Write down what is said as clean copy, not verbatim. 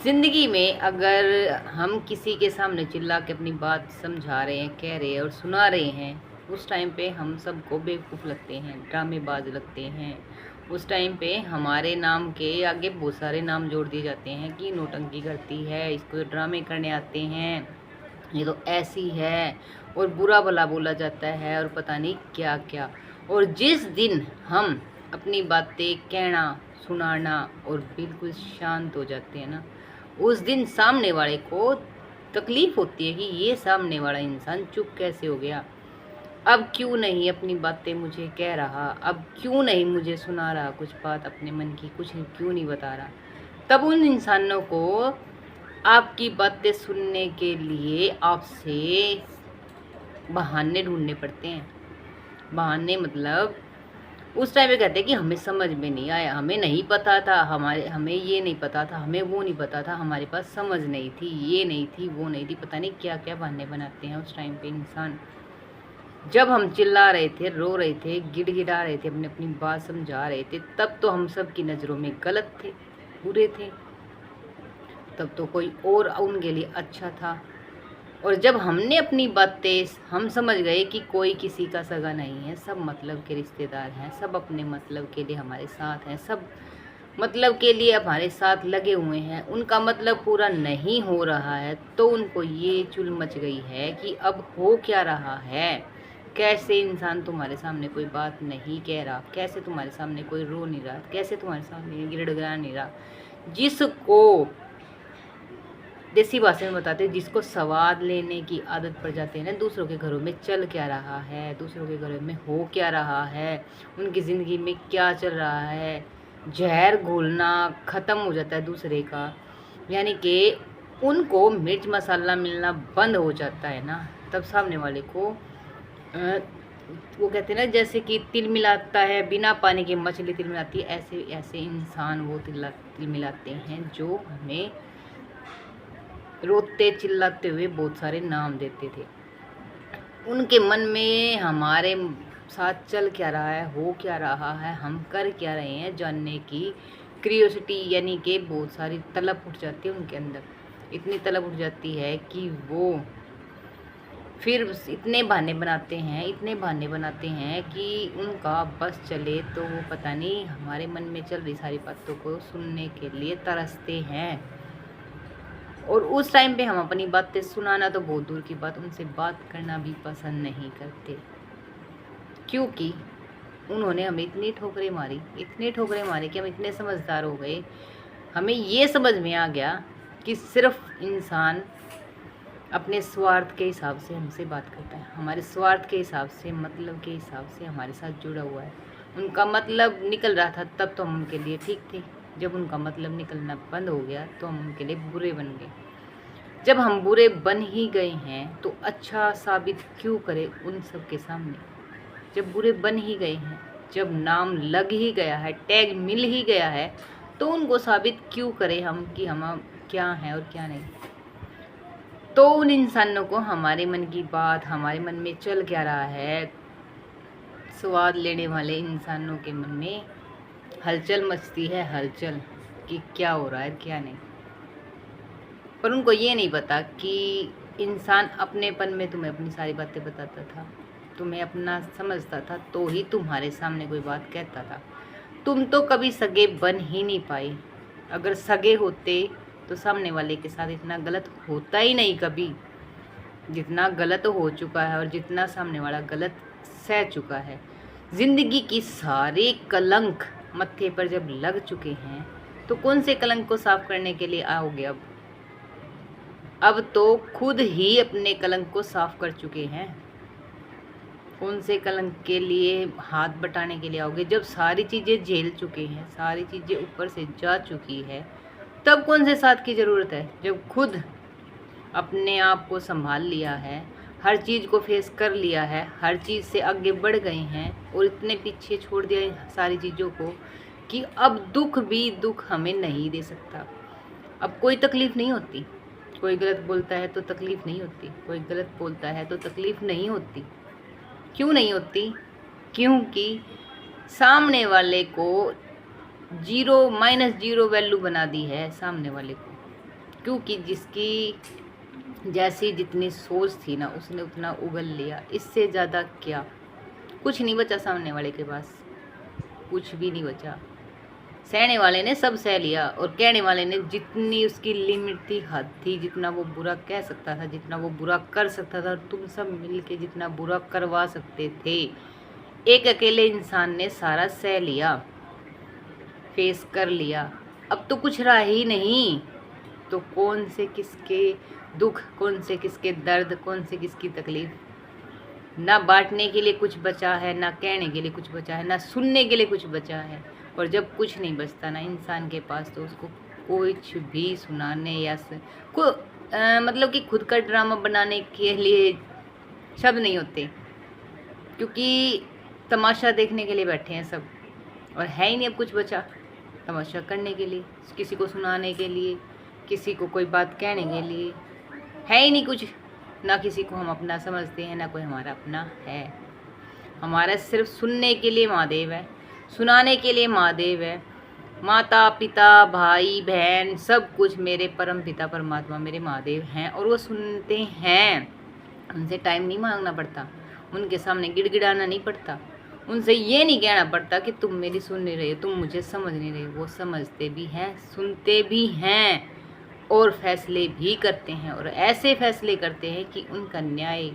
ज़िंदगी में अगर हम किसी के सामने चिल्ला के अपनी बात समझा रहे हैं, कह रहे हैं और सुना रहे हैं, उस टाइम पे हम सबको बेवकूफ़ लगते हैं, ड्रामेबाज लगते हैं। उस टाइम पे हमारे नाम के आगे बहुत सारे नाम जोड़ दिए जाते हैं कि नौटंकी करती है, इसको तो ड्रामे करने आते हैं, ये तो ऐसी है, और बुरा भला बोला जाता है और पता नहीं क्या क्या। और जिस दिन हम अपनी बातें कहना, सुनाना और बिल्कुल शांत हो जाते हैं ना, उस दिन सामने वाले को तकलीफ होती है कि ये सामने वाला इंसान चुप कैसे हो गया, अब क्यों नहीं अपनी बातें मुझे कह रहा, अब क्यों नहीं मुझे सुना रहा कुछ बात अपने मन की, कुछ क्यों नहीं बता रहा। तब उन इंसानों को आपकी बातें सुनने के लिए आपसे बहाने ढूंढने पड़ते हैं। बहाने मतलब उस टाइम पे कहते हैं कि हमें समझ में नहीं आया, हमें नहीं पता था, हमें ये नहीं पता था, हमें वो नहीं पता था, हमारे पास समझ नहीं थी, ये नहीं थी, वो नहीं थी, पता नहीं क्या क्या बहाने बनाते हैं उस टाइम पे इंसान। जब हम चिल्ला रहे थे, रो रहे थे, गिड़गिड़ा रहे थे, अपनी अपनी बात समझा रहे थे, तब तो हम सब की नज़रों में गलत थे, बुरे थे। तब तो कोई और उनके लिए अच्छा था। और जब हमने अपनी बातें हम समझ गए कि कोई किसी का सगा नहीं है, सब मतलब के रिश्तेदार हैं, सब अपने मतलब के लिए हमारे साथ हैं, सब मतलब के लिए हमारे साथ लगे हुए हैं, उनका मतलब पूरा नहीं हो रहा है, तो उनको ये चुल मच गई है कि अब हो क्या रहा है। कैसे इंसान तुम्हारे सामने कोई बात नहीं कह रहा, कैसे तुम्हारे सामने कोई रो नहीं रहा, कैसे तुम्हारे सामने गिड़गिड़ा नहीं रहा। जिसको देसी भाषा में बताते हैं, जिसको स्वाद लेने की आदत पड़ जाती है ना, दूसरों के घरों में चल क्या रहा है, दूसरों के घरों में हो क्या रहा है, उनकी ज़िंदगी में क्या चल रहा है, जहर घोलना ख़त्म हो जाता है दूसरे का। यानी कि उनको मिर्च मसाला मिलना बंद हो जाता है ना, तब सामने वाले को वो कहते हैं ना, जैसे कि तिल मिलाता है बिना पानी के मछली तिल मिलाती है, ऐसे ऐसे इंसान वो तिल मिलाते हैं जो हमें रोते चिल्लाते हुए बहुत सारे नाम देते थे। उनके मन में हमारे साथ चल क्या रहा है, हो क्या रहा है, हम कर क्या रहे हैं जानने की क्यूरियोसिटी, यानी कि बहुत सारी तलब उठ जाती है उनके अंदर। इतनी तलब उठ जाती है कि वो फिर इतने बहाने बनाते हैं, इतने बहाने बनाते हैं कि उनका बस चले तो वो पता नहीं हमारे मन में चल रही सारी बातों को सुनने के लिए तरसते हैं। और उस टाइम पे हम अपनी बातें सुनाना तो बहुत दूर की बात, उनसे बात करना भी पसंद नहीं करते, क्योंकि उन्होंने हमें इतनी ठोकरें मारी, इतनी ठोकरें मारी कि हम इतने समझदार हो गए। हमें ये समझ में आ गया कि सिर्फ इंसान अपने स्वार्थ के हिसाब से हमसे बात करता है, हमारे स्वार्थ के हिसाब से, मतलब के हिसाब से हमारे साथ जुड़ा हुआ है। उनका मतलब निकल रहा था तब तो हम उनके लिए ठीक थे, जब उनका मतलब निकलना बंद हो गया तो हम उनके लिए बुरे बन गए। जब हम बुरे बन ही गए हैं तो अच्छा साबित क्यों करें उन सब के सामने। जब बुरे बन ही गए हैं, जब नाम लग ही गया है, टैग मिल ही गया है, तो उनको साबित क्यों करें हम कि हम क्या हैं और क्या नहीं। तो उन इंसानों को हमारे मन की बात, हमारे मन में चल क्या रहा है, स्वाद लेने वाले इंसानों के मन में हलचल मचती है, हलचल कि क्या हो रहा है क्या नहीं। पर उनको ये नहीं पता कि इंसान अपनेपन में तुम्हें अपनी सारी बातें बताता था, तुम्हें अपना समझता था, तो ही तुम्हारे सामने कोई बात कहता था। तुम तो कभी सगे बन ही नहीं पाए। अगर सगे होते तो सामने वाले के साथ इतना गलत होता ही नहीं कभी, जितना गलत हो चुका है और जितना सामने वाला गलत सह चुका है। ज़िंदगी की सारे कलंक मत्थे पर जब लग चुके हैं तो कौन से कलंक को साफ करने के लिए आओगे अब तो खुद ही अपने कलंक को साफ कर चुके हैं। कौन से कलंक के लिए हाथ बटाने के लिए आओगे, जब सारी चीज़ें झेल चुके हैं, सारी चीज़ें ऊपर से जा चुकी है, तब कौन से साथ की ज़रूरत है। जब खुद अपने आप को संभाल लिया है, हर चीज़ को फेस कर लिया है, हर चीज़ से आगे बढ़ गए हैं और इतने पीछे छोड़ दिया सारी चीज़ों को कि अब दुख भी दुख हमें नहीं दे सकता। अब कोई तकलीफ़ नहीं होती, कोई गलत बोलता है तो तकलीफ़ नहीं होती, कोई गलत बोलता है तो तकलीफ़ नहीं होती। क्यों नहीं होती? क्योंकि सामने वाले को ज़ीरो माइनस ज़ीरो वैल्यू बना दी है सामने वाले को। क्योंकि जिसकी जैसी जितनी सोच थी ना, उसने उतना उगल लिया। इससे ज़्यादा क्या, कुछ नहीं बचा सामने वाले के पास, कुछ भी नहीं बचा। सहने वाले ने सब सह लिया और कहने वाले ने जितनी उसकी लिमिट थी, हद थी, जितना वो बुरा कह सकता था, जितना वो बुरा कर सकता था, और तुम सब मिलके जितना बुरा करवा सकते थे, एक अकेले इंसान ने सारा सह लिया, फेस कर लिया। अब तो कुछ रहा ही नहीं। तो कौन से किसके दुख, कौन से किसके दर्द, कौन से किसकी तकलीफ, ना बांटने के लिए कुछ बचा है, ना कहने के लिए कुछ बचा है, ना सुनने के लिए कुछ बचा है। और जब कुछ नहीं बचता ना इंसान के पास, तो उसको कुछ भी सुनाने या मतलब कि खुद का ड्रामा बनाने के लिए शब्द नहीं होते, क्योंकि तमाशा देखने के लिए बैठे हैं सब, और है ही नहीं अब कुछ बचा तमाशा करने के लिए, किसी को सुनाने के लिए, किसी को कोई बात कहने के लिए, है ही नहीं कुछ। ना किसी को हम अपना समझते हैं, ना कोई हमारा अपना है। हमारा सिर्फ सुनने के लिए महादेव है, सुनाने के लिए महादेव है। माता पिता भाई बहन सब कुछ मेरे परम पिता परमात्मा मेरे महादेव हैं, और वो सुनते हैं। उनसे टाइम नहीं मांगना पड़ता, उनके सामने गिड़गिड़ाना नहीं पड़ता, उनसे ये नहीं कहना पड़ता कि तुम मेरी सुन नहीं रहे हो, तुम मुझे समझ नहीं रहे हो। वो समझते भी हैं, सुनते भी हैं, और फैसले भी करते हैं, और ऐसे फैसले करते हैं कि उनका न्याय